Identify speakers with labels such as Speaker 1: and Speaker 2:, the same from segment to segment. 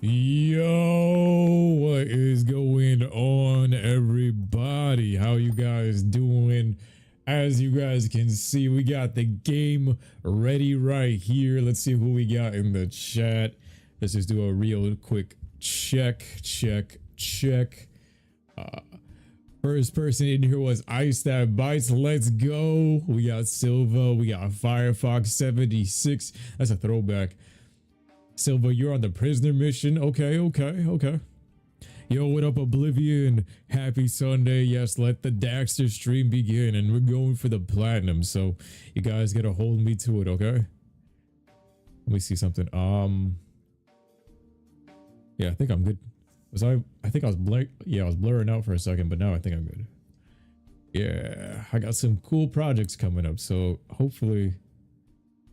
Speaker 1: Yo, what is going on, everybody? How you guys doing? As you guys can see, we got the game ready right here. Let's see who we got in the chat. Let's just do a real quick check. First person in here was Ice That Bites. Let's go. We got Silva. We got Firefox 76. That's a throwback. Silva, you're on the prisoner mission. Okay. Yo, what up, Oblivion? Happy Sunday. Yes, let the Daxter stream begin. And we're going for the platinum. So you guys gotta hold me to it, okay? Let me see something. Yeah, I think I'm good. I think I was blurring out for a second, but now I think I'm good. Yeah, I got some cool projects coming up. So hopefully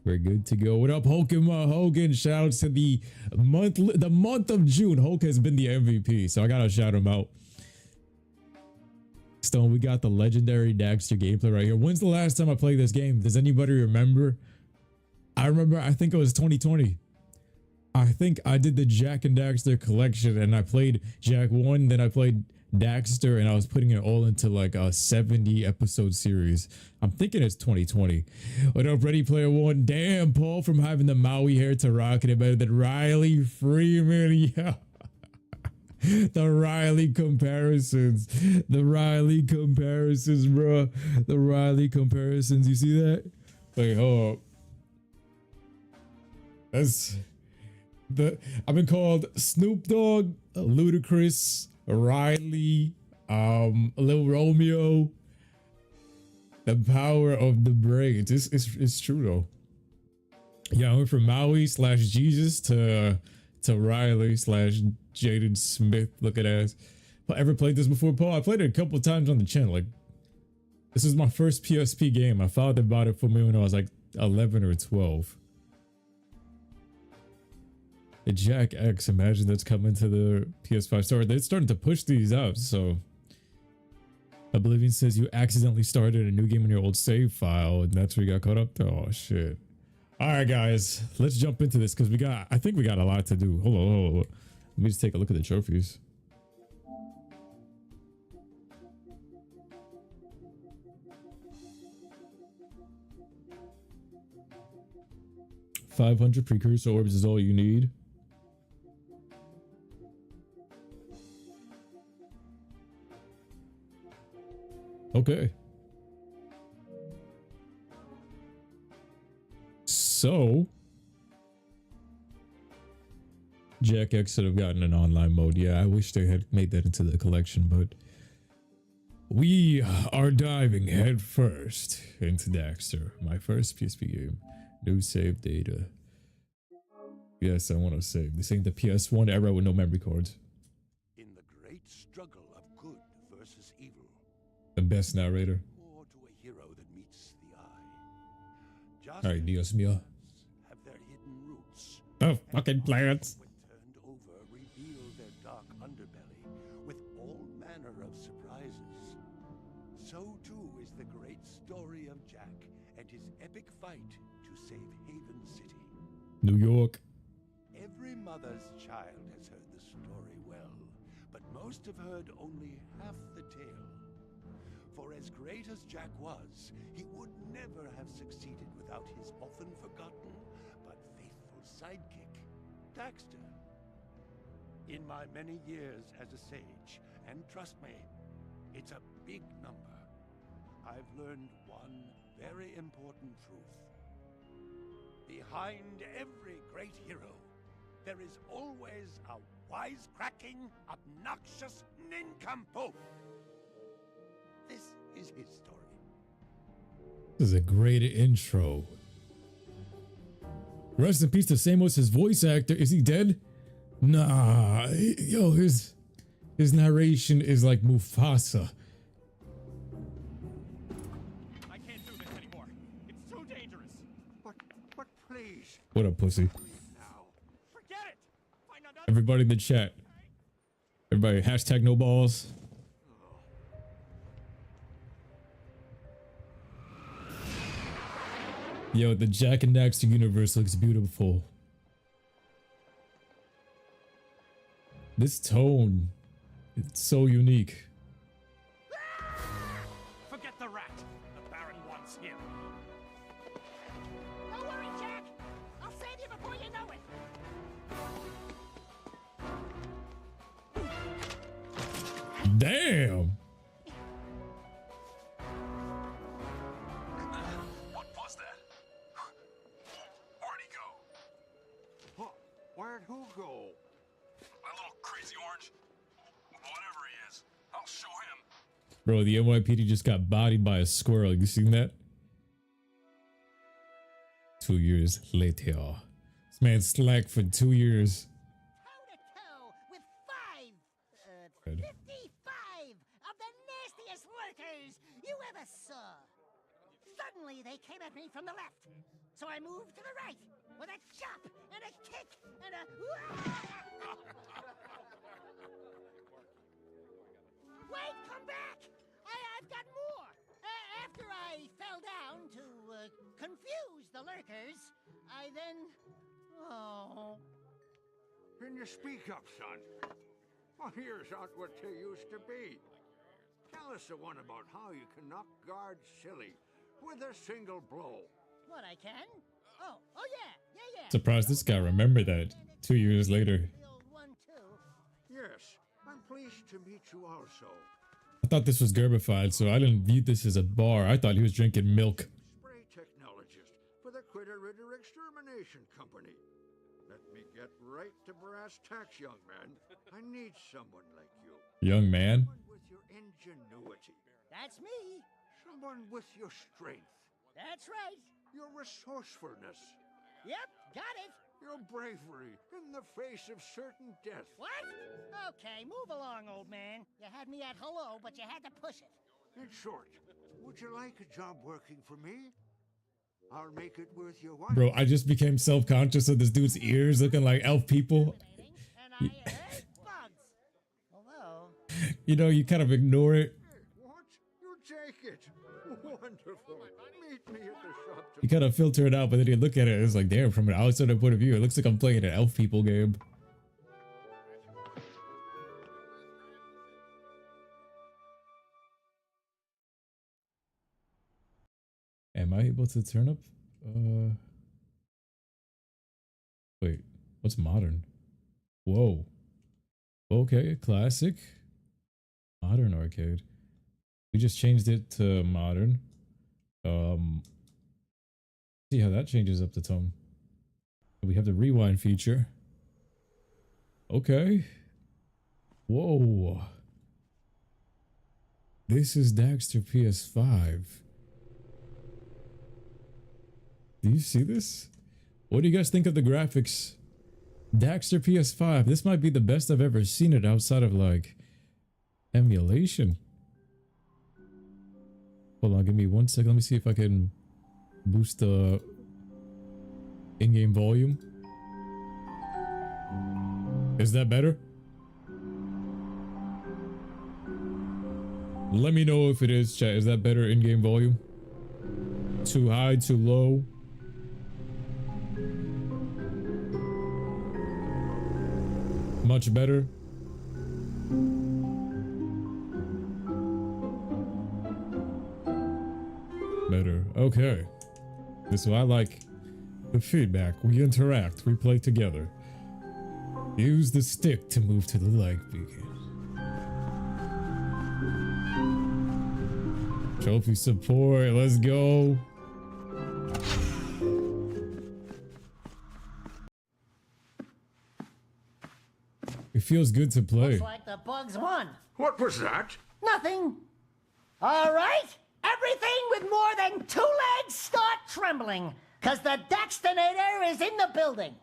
Speaker 1: we're good to go. What up, Hogan? Shout out to the month of June. Hulk has been the MVP, so I gotta shout him out. Stone, we got the legendary Daxter gameplay right here. When's the last time I played this game? Does anybody remember? I remember, I think it was 2020. I think I did the Jack and Daxter collection, and I played Jack 1, then I played Daxter, and I was putting it all into like a 70 episode series. I'm thinking it's 2020. What up, Ready Player One? Damn, Paul, from having the Maui hair to rocking it better than Riley Freeman. Yeah. The Riley comparisons. The Riley comparisons, bro. The Riley comparisons. You see that? Wait, hold up. I've been called Snoop Dogg, Ludacris, Riley, Lil Romeo. The power of the brain. It's true though. Yeah, I went from Maui / Jesus to Riley / Jaden Smith looking ass. But ever played this before, Paul? I played it a couple times on the channel. Like, this is my first PSP game. My father bought it for me when I was like 11 or 12. The Jack X, imagine that's coming to the PS5 store. They're starting to push these out, so. Oblivion says you accidentally started a new game on your old save file, and that's where you got caught up to. Oh, shit. All right, guys, let's jump into this, because I think we got a lot to do. Hold on. Let me just take a look at the trophies. $500 precursor orbs is all you need. Okay. So Jack X should have gotten an online mode. Yeah, I wish they had made that into the collection, but we are diving head first into Daxter, my first PSP game. New save data. Yes, I want to save. This ain't the PS1 era with no memory cards.
Speaker 2: In the great struggle of good versus evil,
Speaker 1: The best narrator.
Speaker 2: or to a hero that meets the eye.
Speaker 1: Alright, Dios mío.
Speaker 2: Have their hidden roots.
Speaker 1: Oh, fucking plants.
Speaker 2: When turned over, reveal their dark underbelly with all manner of surprises. So too is the great story of Jack and his epic fight to save Haven City.
Speaker 1: New York.
Speaker 2: Every mother's child has heard the story well, but most have heard only half the tale. For as great as Jack was, he would never have succeeded without his often forgotten but faithful sidekick, Daxter. In my many years as a sage, and trust me, it's a big number, I've learned one very important truth. Behind every great hero, there is always a wisecracking, obnoxious nincompoop. This is his story.
Speaker 1: This is a great intro. Rest in peace to Samos, his voice actor. Is he dead? Nah. Yo, his narration is like Mufasa.
Speaker 3: I can't do this anymore. It's too dangerous.
Speaker 2: But please.
Speaker 1: What up, pussy?
Speaker 2: Now.
Speaker 3: Forget it. Find another.
Speaker 1: Everybody in the chat. Everybody, hashtag no balls. Yo, the Jack and Daxter universe looks beautiful. This tone, it's so unique.
Speaker 3: Forget the rat. The Baron wants him.
Speaker 4: Don't worry, Jack. I'll save you before you know it.
Speaker 1: Damn.
Speaker 3: What was that? Where'd he go?
Speaker 2: Where'd who go?
Speaker 3: That little crazy orange? Whatever he is, I'll show him.
Speaker 1: Bro, the NYPD just got bodied by a squirrel. You seen that? 2 years later. This man slacked for 2 years.
Speaker 4: Toe-to-toe with 55
Speaker 1: Good.
Speaker 4: of the nastiest lurkers you ever saw. Suddenly, they came at me from the left. So I moved to the right with a chop and a kick and a... Wait, come back! I've got more! After I fell down to confuse the lurkers, I then... Oh...
Speaker 2: Can you speak up, son? Well, here's not what they used to be. Tell us the one about how you can knock guards silly with a single blow.
Speaker 4: What, I can? Oh yeah.
Speaker 1: Surprised this guy remembered that 2 years later.
Speaker 4: The old one, too.
Speaker 2: Yes, I'm pleased to meet you also.
Speaker 1: I thought this was Gerbified, so I didn't view this as a bar. I thought he was drinking milk.
Speaker 2: Spray technologist for the Critter Ritter Extermination Company. Let me get right to brass tacks, young man. I need someone like you.
Speaker 1: Young man.
Speaker 2: Someone with your ingenuity.
Speaker 4: That's me.
Speaker 2: Someone with your strength.
Speaker 4: That's right.
Speaker 2: Your resourcefulness.
Speaker 4: Yep, got it.
Speaker 2: Your bravery in the face of certain death.
Speaker 4: What? Okay, move along, old man. You had me at hello, but you had to push it.
Speaker 2: In short, would you like a job working for me? I'll make it worth your while.
Speaker 1: Bro, I just became self-conscious of this dude's ears looking like elf people.
Speaker 4: And I hate bugs. Although...
Speaker 1: You know, you kind of ignore it.
Speaker 2: What? You take it. Wonderful. Meet me at the shop
Speaker 1: You kind of filter it out, but then you look at it, it's like, damn, from an outsider point of view, it looks like I'm playing an elf people game. Am I able to turn up? Wait, what's modern? Whoa. Okay, classic. Modern arcade. We just changed it to modern. See how that changes up the tone. We have the rewind feature. Okay. Whoa. This is Daxter PS5. Do you see this? What do you guys think of the graphics? Daxter PS5. This might be the best I've ever seen it outside of like emulation. Hold on, give me 1 second. Let me see if I can boost the in-game volume. Is that better? Let me know if it is, chat. Is that better in-game volume? Too high, too low? Much better? Better. Okay. This is what I like. The feedback. We interact. We play together. Use the stick to move to the like beacon. Trophy support. Let's go. It feels good to play.
Speaker 4: Looks like the bugs won.
Speaker 2: What was that?
Speaker 4: Nothing. All right. Everything with more than 2 legs start trembling, because the Daxterminator is in the building.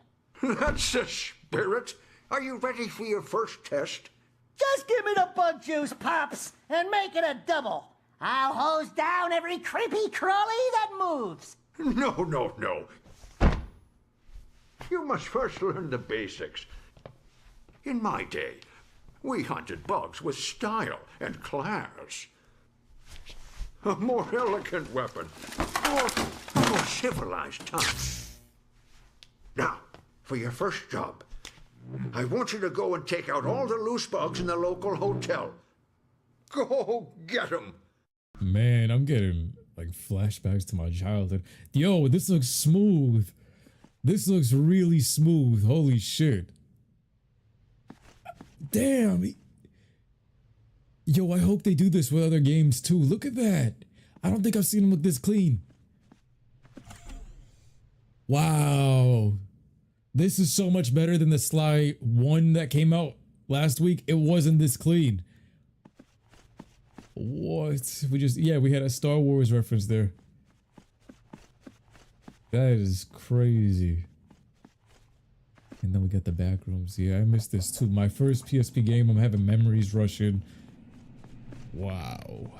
Speaker 2: That's the spirit. Are you ready for your first test?
Speaker 4: Just give me the bug juice, Pops, and make it a double. I'll hose down every creepy crawly that moves.
Speaker 2: No. You must first learn the basics. In my day, we hunted bugs with style and class. A more elegant weapon, more civilized touch. Now, for your first job, I want you to go and take out all the loose bugs in the local hotel. Go get 'em.
Speaker 1: Man, I'm getting like flashbacks to my childhood. Yo, this looks smooth. This looks really smooth. Holy shit. Damn. Yo, I hope they do this with other games too. Look at that. I don't think I've seen them look this clean. Wow. This is so much better than the Sly 1 that came out last week. It wasn't this clean. What? We had a Star Wars reference there. That is crazy. And then we got the back rooms. Yeah, I missed this too. My first PSP game, I'm having memories rushing. Wow.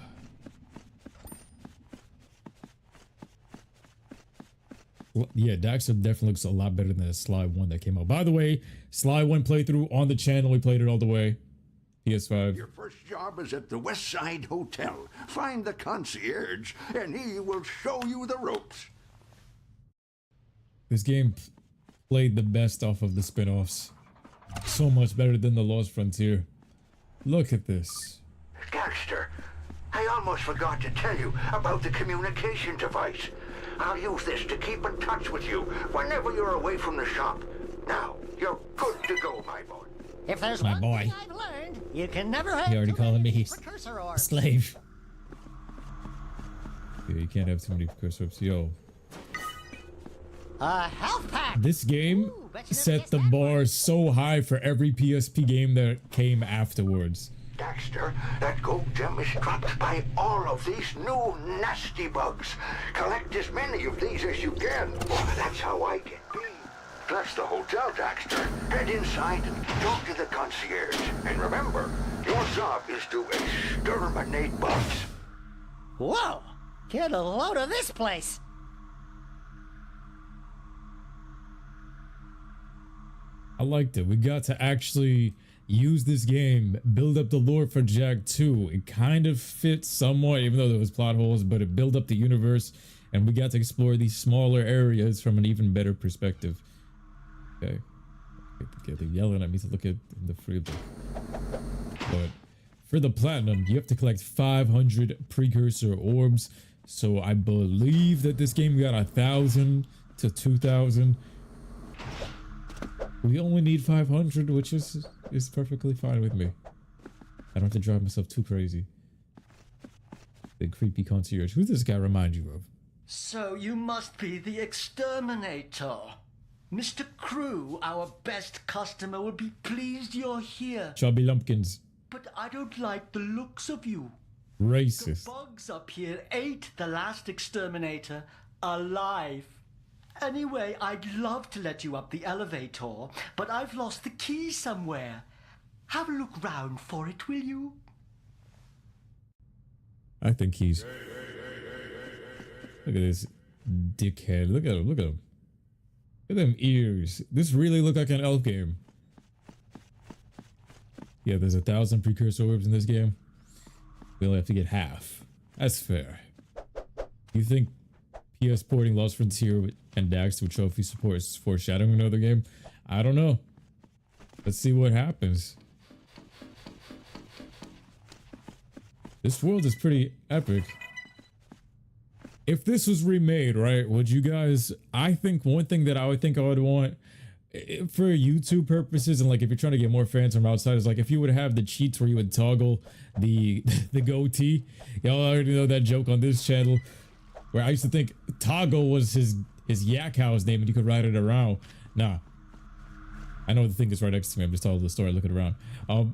Speaker 1: Yeah, Daxter definitely looks a lot better than the Sly 1 that came out. By the way, Sly 1 playthrough on the channel. We played it all the way. PS5.
Speaker 2: Your first job is at the West Side Hotel. Find the concierge, and he will show you the ropes.
Speaker 1: This game played the best off of the spin-offs. So much better than The Lost Frontier. Look at this.
Speaker 2: Daxter, I almost forgot to tell you about the communication device. I'll use this to keep in touch with you whenever you're away from the shop. Now, you're good to go, my boy.
Speaker 4: If there's
Speaker 1: My
Speaker 4: one
Speaker 1: boy.
Speaker 4: thing I've learned, you can never have
Speaker 1: You already
Speaker 4: too
Speaker 1: calling
Speaker 4: many
Speaker 1: me
Speaker 4: precursor orbs.
Speaker 1: slave. Yeah, you can't have too many precursors. Yo,
Speaker 4: A health pack.
Speaker 1: this game
Speaker 4: Ooh, bet you never
Speaker 1: set
Speaker 4: guessed
Speaker 1: the
Speaker 4: that
Speaker 1: bar
Speaker 4: one.
Speaker 1: so high for every PSP game that came afterwards.
Speaker 2: Daxter, that gold gem is trapped by all of these new nasty bugs. Collect as many of these as you can. That's how I get paid. That's the hotel, Daxter. Head inside and talk to the concierge. And remember, your job is to exterminate bugs.
Speaker 4: Whoa! Get a load of this place.
Speaker 1: I liked it. We got to actually use this game, build up the lore for Jak 2. It kind of fits somewhat, even though there was plot holes, but it built up the universe, and we got to explore these smaller areas from an even better perspective. Okay. They're yelling at me to look at the free look. But for the platinum, you have to collect 500 precursor orbs. So I believe that this game got 1,000 to 2,000. We only need 500, which is perfectly fine with me. I don't have to drive myself too crazy. The creepy concierge. Who does this guy remind you of?
Speaker 5: So you must be the exterminator. Mr. Crew, our best customer, will be pleased you're here.
Speaker 1: Chubby Lumpkins.
Speaker 5: But I don't like the looks of you.
Speaker 1: Racist.
Speaker 5: The bugs up here ate the last exterminator alive. Anyway, I'd love to let you up the elevator, but I've lost the key somewhere. Have a look round for it, will you?
Speaker 1: I think he's... Look at this dickhead. Look at him. Look at him. Look at them ears. This really looked like an elf game. Yeah, there's 1,000 precursor orbs in this game. We only have to get half. That's fair. You think PS porting Lost Frontier and Daxter with trophy support is foreshadowing another game? I don't know. Let's see what happens. This world is pretty epic. If this was remade, right, would you guys... I think one thing that I would want for YouTube purposes, and like if you're trying to get more fans from outside, is like if you would have the cheats where you would toggle the goatee. Y'all already know that joke on this channel, where I used to think Toggle was his yak cow's name and you could ride it around. Nah. I know the thing is right next to me. I'm just telling the story. Look it around. Look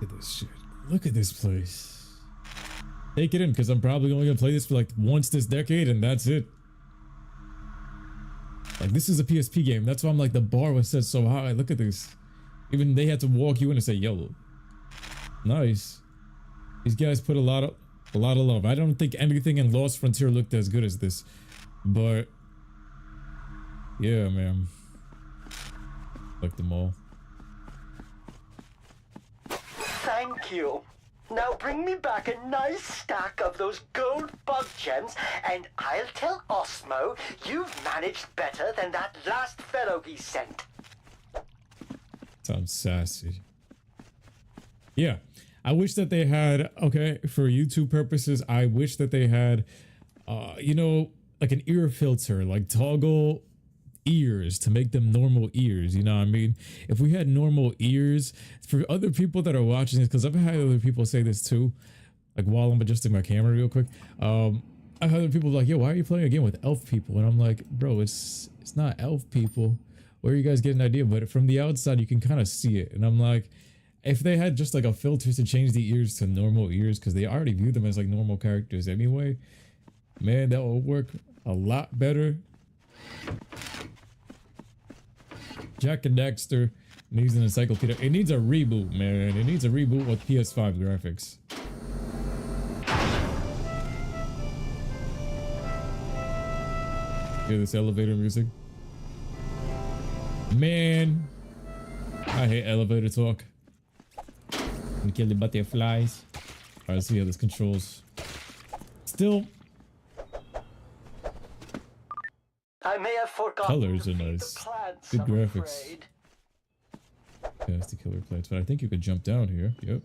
Speaker 1: at this shit. Look at this place. Take it in, because I'm probably only gonna play this for like once this decade, and that's it. Like, this is a PSP game. That's why I'm like, the bar was set so high. Look at this. Even they had to walk you in and say, yo, nice. These guys put a lot of love. I don't think anything in Lost Frontier looked as good as this, but yeah, man. Like them all.
Speaker 5: Thank you. Now bring me back a nice stack of those gold bug gems, and I'll tell Osmo you've managed better than that last fellow he sent.
Speaker 1: Sounds sassy. Yeah, I wish that they had, okay, for YouTube purposes, I wish that they had, you know, like an ear filter, like toggle ears to make them normal ears, you know what I mean? If we had normal ears for other people that are watching this, because I've had other people say this too, like while I'm adjusting my camera real quick, I've had other people like, yo, why are you playing a game with elf people? And I'm like, bro, it's not elf people. Where are you guys getting an idea? But from the outside, you can kind of see it. And I'm like, if they had just like a filter to change the ears to normal ears, because they already view them as like normal characters anyway, man, that will work a lot better. Jak and Daxter needs an encyclopedia. It needs a reboot, man. It needs a reboot with PS5 graphics. Hear this elevator music? Man, I hate elevator talk. And kill the butterflies. Alright, let's see how this controls. Still,
Speaker 5: I may have forgotten.
Speaker 1: colors are nice. Good graphics. Yeah, that's the killer plants, but I think you could jump down here. Yep.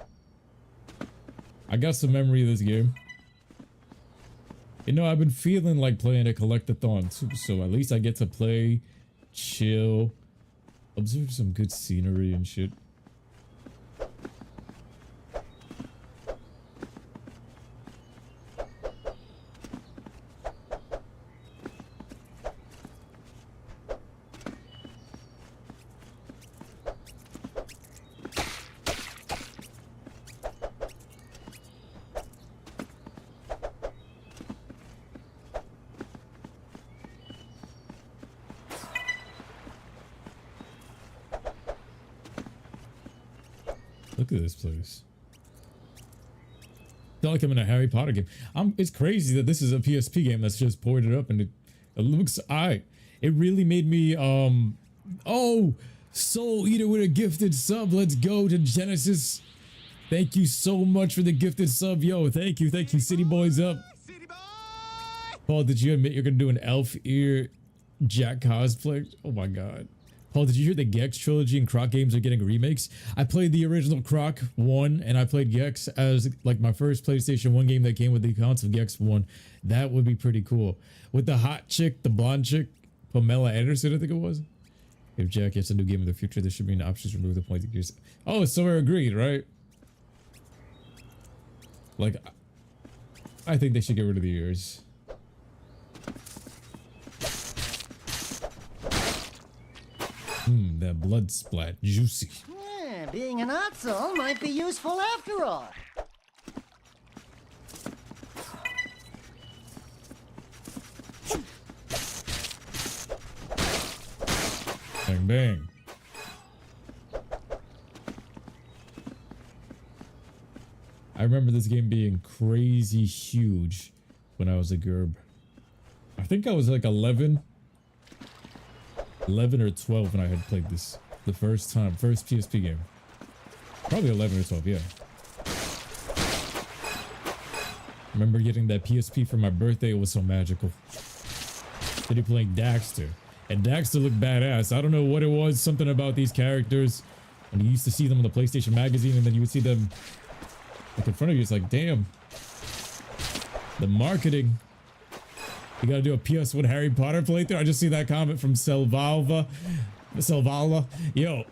Speaker 1: I got some memory of this game. You know, I've been feeling like playing a collectathon too, so at least I get to play, chill, observe some good scenery and shit. Look at this place. I feel like I'm in a Harry Potter game. It's crazy that this is a PSP game that's just ported up and it looks alright. It really made me oh, Soul Eater with a gifted sub. Let's go to Genesis. Thank you so much for the gifted sub. Yo, thank you, City Boys up.
Speaker 6: City boy!
Speaker 1: Paul, did you admit you're gonna do an elf ear Jak cosplay? Oh my god. Paul, did you hear the Gex trilogy and Croc games are getting remakes? I played the original Croc 1 and I played Gex as like my first PlayStation 1 game that came with the accounts of Gex 1. That would be pretty cool. With the hot chick, the blonde chick, Pamela Anderson, I think it was. If Jak gets a new game in the future, there should be an option to remove the pointing gears. Oh, so we're agreed, right? Like, I think they should get rid of the ears. That blood splat, juicy.
Speaker 4: Yeah, being an art soul might be useful after all.
Speaker 1: Bang, bang. I remember this game being crazy huge when I was a GURB. I think I was like 11 or 12 when I had played this the first time, first PSP game. Probably 11 or 12, yeah. Remember getting that PSP for my birthday. It was so magical. Then you playing Daxter. And Daxter looked badass. I don't know what it was, something about these characters. When you used to see them on the PlayStation magazine and then you would see them like in front of you, it's like, damn. The marketing. You gotta do a PS1 Harry Potter playthrough. I just see that comment from Selvala. Yo,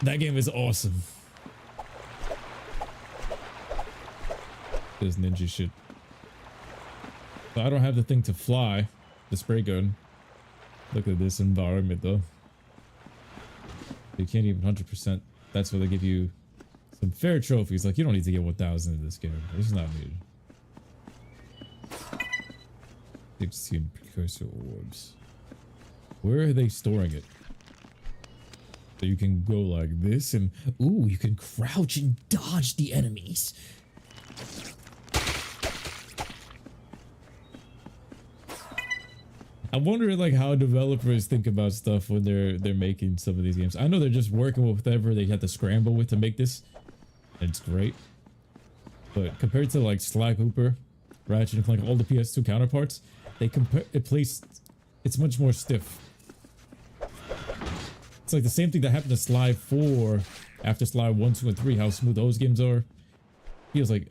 Speaker 1: that game is awesome. This ninja shit. But I don't have the thing to fly. The spray gun. Look at this environment though. You can't even 100%. That's where they give you some fair trophies. Like, you don't need to get 1,000 in this game. This is not needed. 16 precursor orbs. Where are they storing it? So you can go like this and ooh, you can crouch and dodge the enemies. I wonder like how developers think about stuff when they're making some of these games. I know they're just working with whatever they have to scramble with to make this. It's great. But compared to like Sly Cooper, Ratchet and Clank, all the PS2 counterparts, it's much more stiff. It's like the same thing that happened to Sly 4 after Sly 1, 2, and 3, how smooth those games are. Feels like,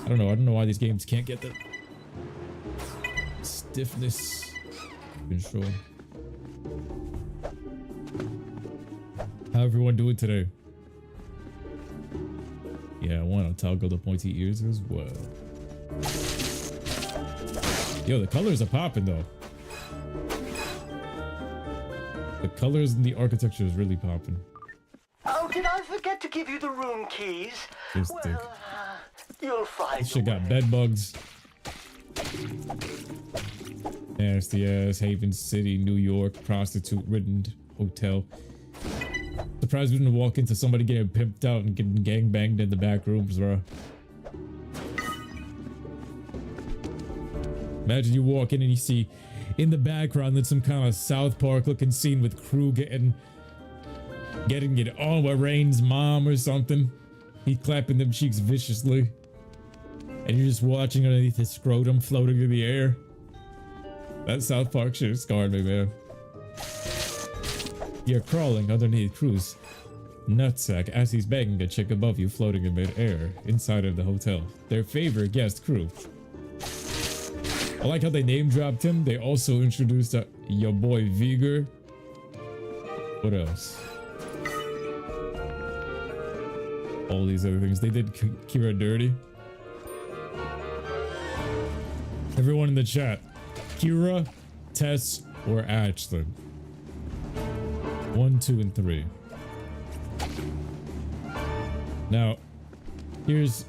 Speaker 1: I don't know why these games can't get the stiffness control. How everyone doing today? Yeah, I want to toggle the pointy ears as well. Yo, the colors are popping though. The colors and the architecture is really popping.
Speaker 5: Oh, did I forget to give you the room keys? Well, you'll find
Speaker 1: this shit got bed bugs. Nasty ass Haven City, New York, prostitute-ridden hotel. Surprised we didn't walk into somebody getting pimped out and getting gangbanged in the back rooms, bro. Imagine you walk in and you see in the background there's some kind of South Park looking scene with Crew getting it on with Rain's mom or something. He's clapping them cheeks viciously. And you're just watching underneath his scrotum floating in the air. That South Park shit scarred me, man. You're crawling underneath Crew's nutsack as he's banging a chick above you floating in mid-air inside of the hotel. Their favorite guest, Crew. I like how they name dropped him. They also introduced your boy Vigor. What else? All these other things. They did Kira dirty. Everyone in the chat. Kira, Tess, or Ashlyn. 1, 2, and 3. Now, here's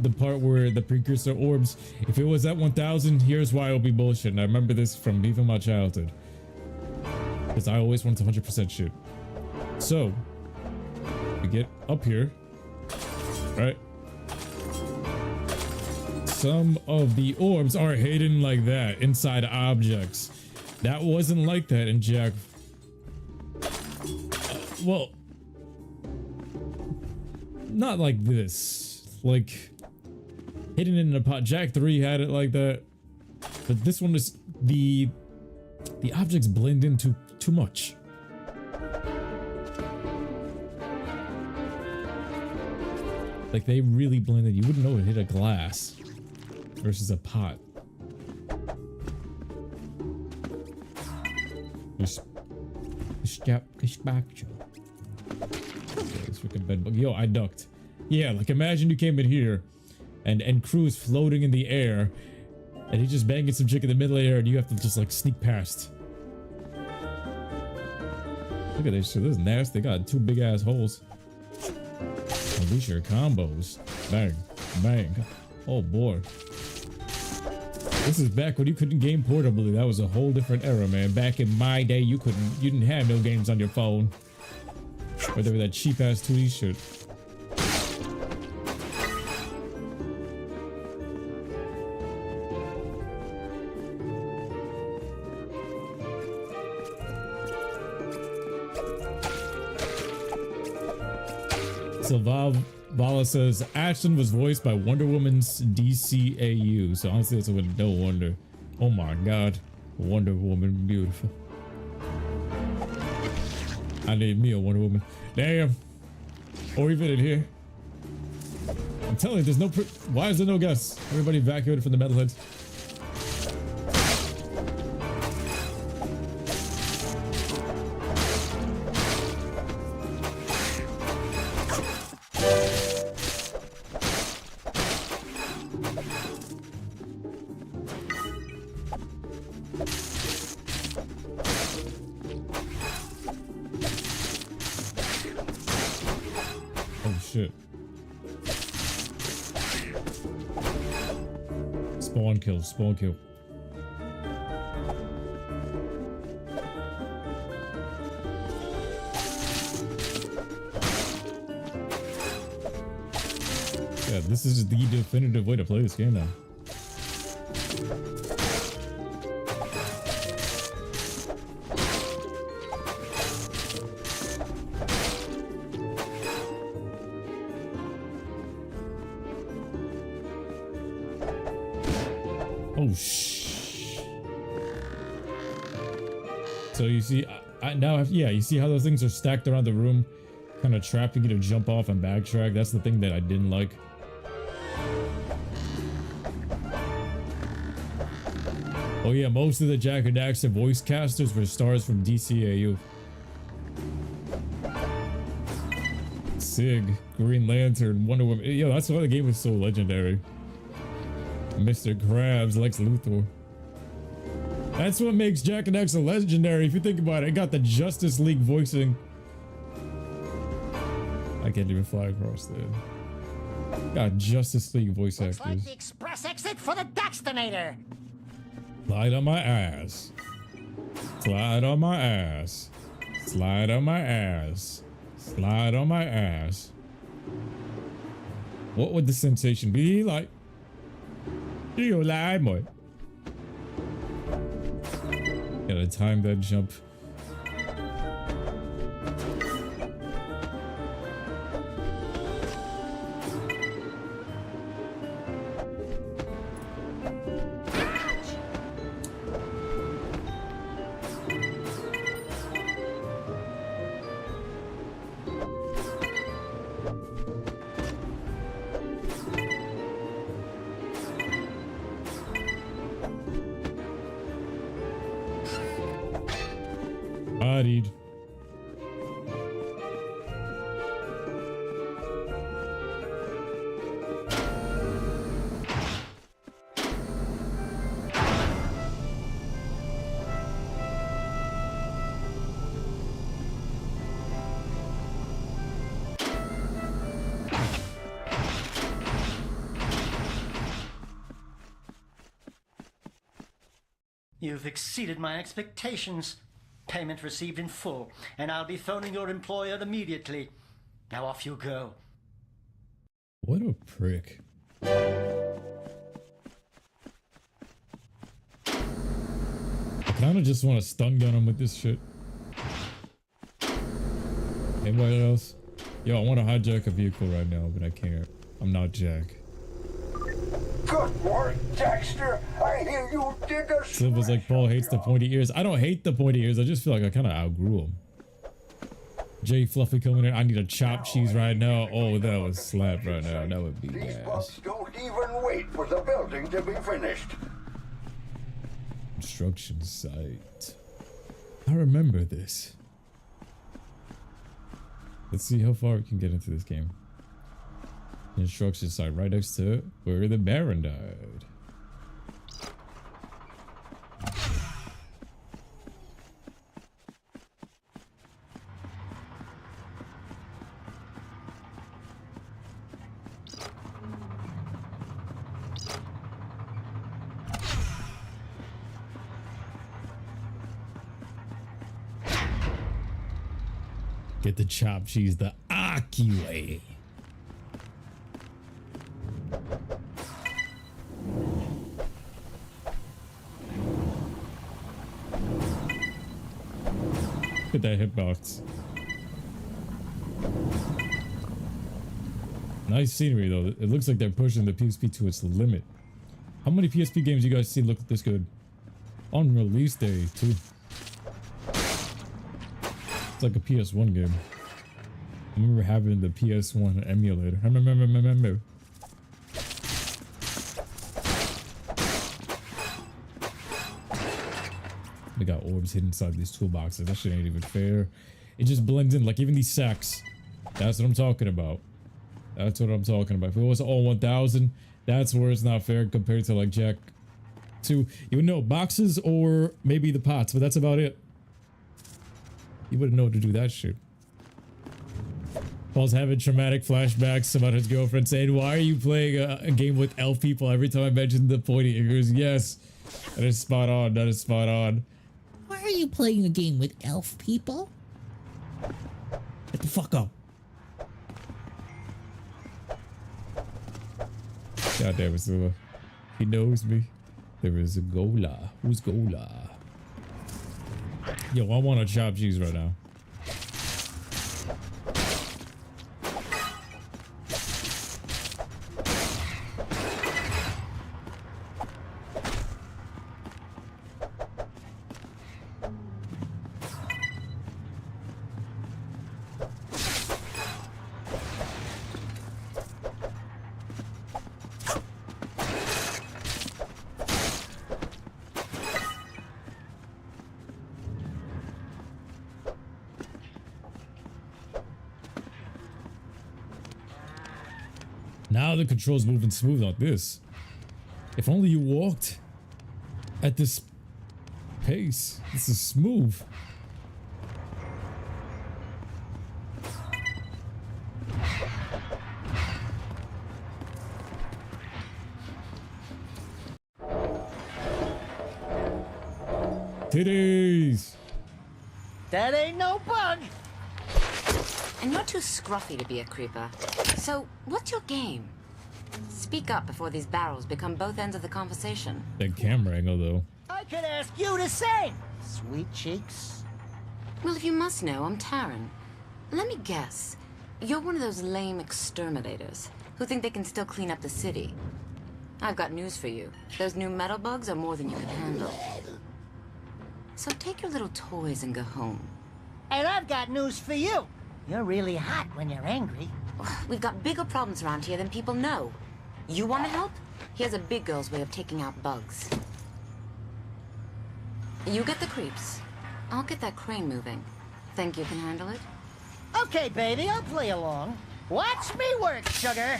Speaker 1: the part where the precursor orbs, if it was at 1000, here's why it'll be bullshit. And I remember this from even my childhood, because I always wanted to 100% shoot. So we get up here, right? Some of the orbs are hidden like that inside objects. That wasn't like that in Jack. Well, not like this. Like hidden in a pot. Jack 3 had it like that, but this one is the objects blend into too much. Like they really blended. You wouldn't know it hit a glass versus a pot. Yo, I ducked. Yeah, like imagine you came in here and Crew's floating in the air and he's just banging some chick in the middle of the air and you have to just like sneak past. Look at this shit. This is nasty. They got 2 big ass holes. Oh, these are combos. Bang, bang. Oh boy. This is back when you couldn't game portably. That was a whole different era, man. Back in my day, you didn't have no games on your phone. Whether that cheap ass 2D shit. So Vala says Ashton was voiced by Wonder Woman's DCAU. So honestly, it's no wonder. Oh my god, Wonder Woman, beautiful. I need me a Wonder Woman. Damn. Or even in here. I'm telling you, there's no. Why is there no gas? Everybody evacuated from the metalheads. Spawn kill. Yeah, this is the definitive way to play this game now. Oh, shh. So you see, yeah, you see how those things are stacked around the room, kind of trapping you to jump off and backtrack. That's the thing that I didn't like. Oh yeah, most of the Jack and Daxter voice casters were stars from DCAU. Sig, Green Lantern, Wonder Woman. Yo, that's why the game was so legendary. Mr. Krabs, Lex Luthor. That's what makes Jack and Daxter legendary. If you think about it, it got the Justice League voicing. I can't even fly across there. Got Justice League voice actors.
Speaker 4: Looks like the express exit for the Daxternator.
Speaker 1: Slide on my ass. Slide on my ass. Slide on my ass. Slide on my ass. What would the sensation be like? Do you lie, boy? Gotta time that jump. Bodied.
Speaker 5: You've exceeded my expectations. Payment received in full, and I'll be phoning your employer immediately. Now off you go.
Speaker 1: What a prick. I kind of just want to stun gun him with this shit. Anybody else? Yo, I want to hijack a vehicle right now, but I can't. I'm not Jack.
Speaker 6: Good morning, Daxter. I hear you dig a
Speaker 1: Silva's like, Paul hates the pointy ears. I don't hate the pointy ears. I just feel like I kind of outgrew them. Jay Fluffy coming in. I need a chopped cheese right now. Oh, that would slap right now. That would be
Speaker 6: These
Speaker 1: gas.
Speaker 6: bugs don't even wait for the building to be finished.
Speaker 1: Construction site. I remember this. Let's see how far we can get into this game. Instruction site right next to where the Baron died. Get the chopped cheese the Aki way. Look at that hitbox. Nice scenery though. It looks like they're pushing the PSP to its limit. How many PSP games you guys see look this good? On release day too. It's like a PS1 game. I remember having the PS1 emulator. I remember. We got orbs hidden inside these toolboxes. That shit ain't even fair. It just blends in, like even these sacks. That's what I'm talking about. That's what I'm talking about. If it was all 1000, that's where it's not fair compared to like Jack 2. You would know boxes or maybe the pots, but that's about it. You wouldn't know to do that shit. Paul's having traumatic flashbacks about his girlfriend saying, "Why are you playing a game with elf people?" Every time I mention the pointy ears. Yes, that is spot on. That is spot on.
Speaker 7: Why are you playing a game with elf people?
Speaker 1: Get the fuck up. God damn it, Silva. He knows me. There is a Gola. Who's Gola? Yo, I want a chopped cheese right now. Now the controls moving smooth like this. If only you walked at this pace. This is smooth. Titties!
Speaker 4: That ain't no bug.
Speaker 8: And you're too scruffy to be a creeper. So, what's your game? Speak up before these barrels become both ends of the conversation.
Speaker 1: That camera angle, though.
Speaker 4: I could ask you the same, sweet cheeks.
Speaker 8: Well, if you must know, I'm Taryn. Let me guess. You're one of those lame exterminators who think they can still clean up the city. I've got news for you. Those new metal bugs are more than you can handle. So take your little toys and go home.
Speaker 4: And I've got news for you. You're really hot when you're angry.
Speaker 8: We've got bigger problems around here than people know. You want to help? Here's a big girl's way of taking out bugs. You get the creeps. I'll get that crane moving. Think you can handle it?
Speaker 4: Okay, baby, I'll play along. Watch me work, sugar.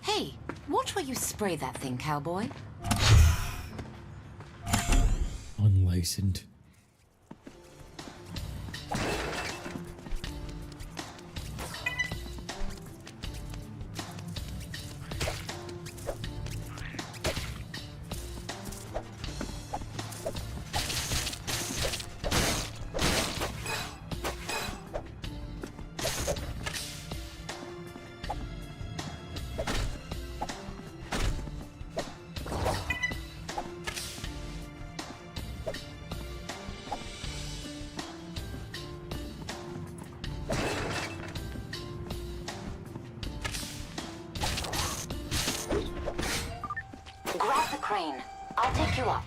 Speaker 8: Hey, watch where you spray that thing, cowboy.
Speaker 1: Unlicensed.
Speaker 8: Grab the crane. I'll take you up.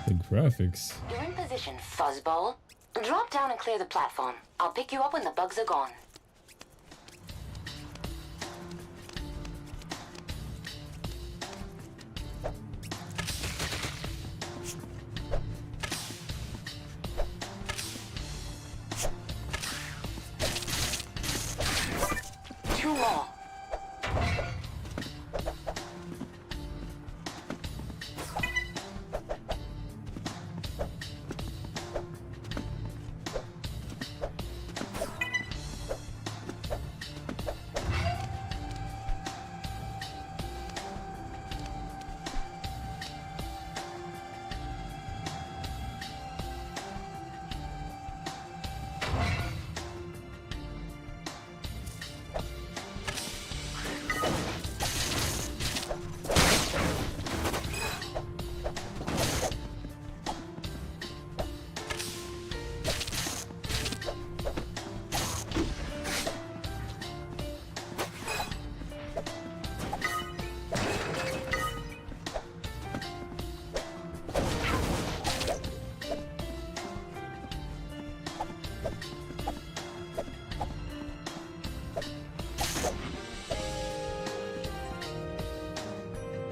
Speaker 1: The graphics.
Speaker 8: You're in position, fuzzball. Drop down and clear the platform. I'll pick you up when the bugs are gone. Two more.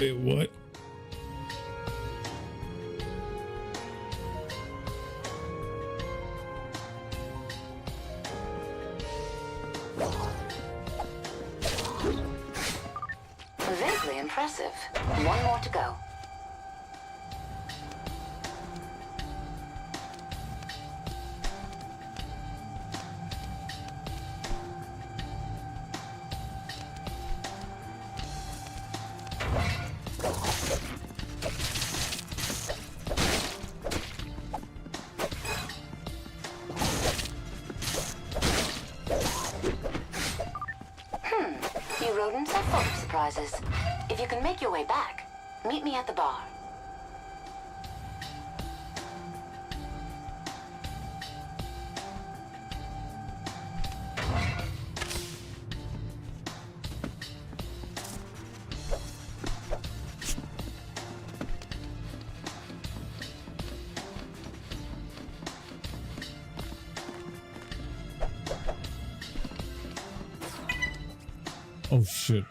Speaker 1: Wait, what?
Speaker 8: Vaguely impressive. One more to go. You rodents are full of surprises. If you can make your way back, meet me at the bar.
Speaker 1: Oh shit.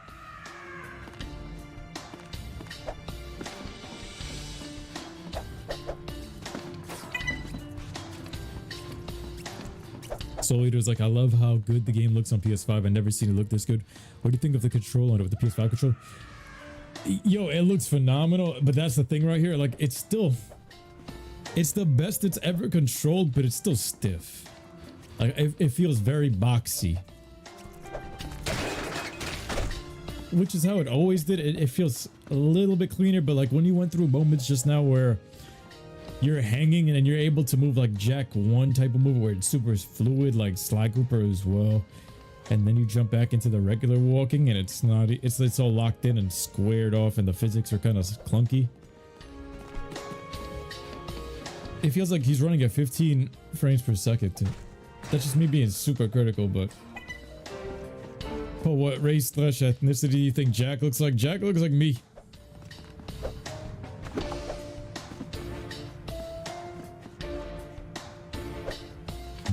Speaker 1: Soul Eater's like, I love how good the game looks on PS5. I've never seen it look this good. What do you think of the control on it with the PS5 control? Yo, it looks phenomenal, but that's the thing right here. Like, it's the best it's ever controlled, but it's still stiff. Like, it feels very boxy. Which is how it always did. It feels a little bit cleaner, but like when you went through moments just now where you're hanging and then you're able to move like Jack 1 type of move where it's super fluid, like Sly Cooper as well. And then you jump back into the regular walking and it's not, it's all locked in and squared off and the physics are kind of clunky. It feels like he's running at 15 frames per second too. That's just me being super critical, but... Oh, what race / ethnicity do you think Jack looks like? Jack looks like me.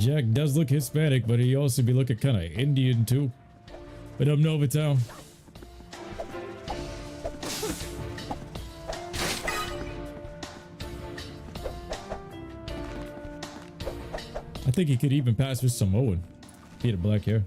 Speaker 1: Jack does look Hispanic, but he also be looking kind of Indian too. But I'm Novatown. I think he could even pass for Samoan. He had black hair.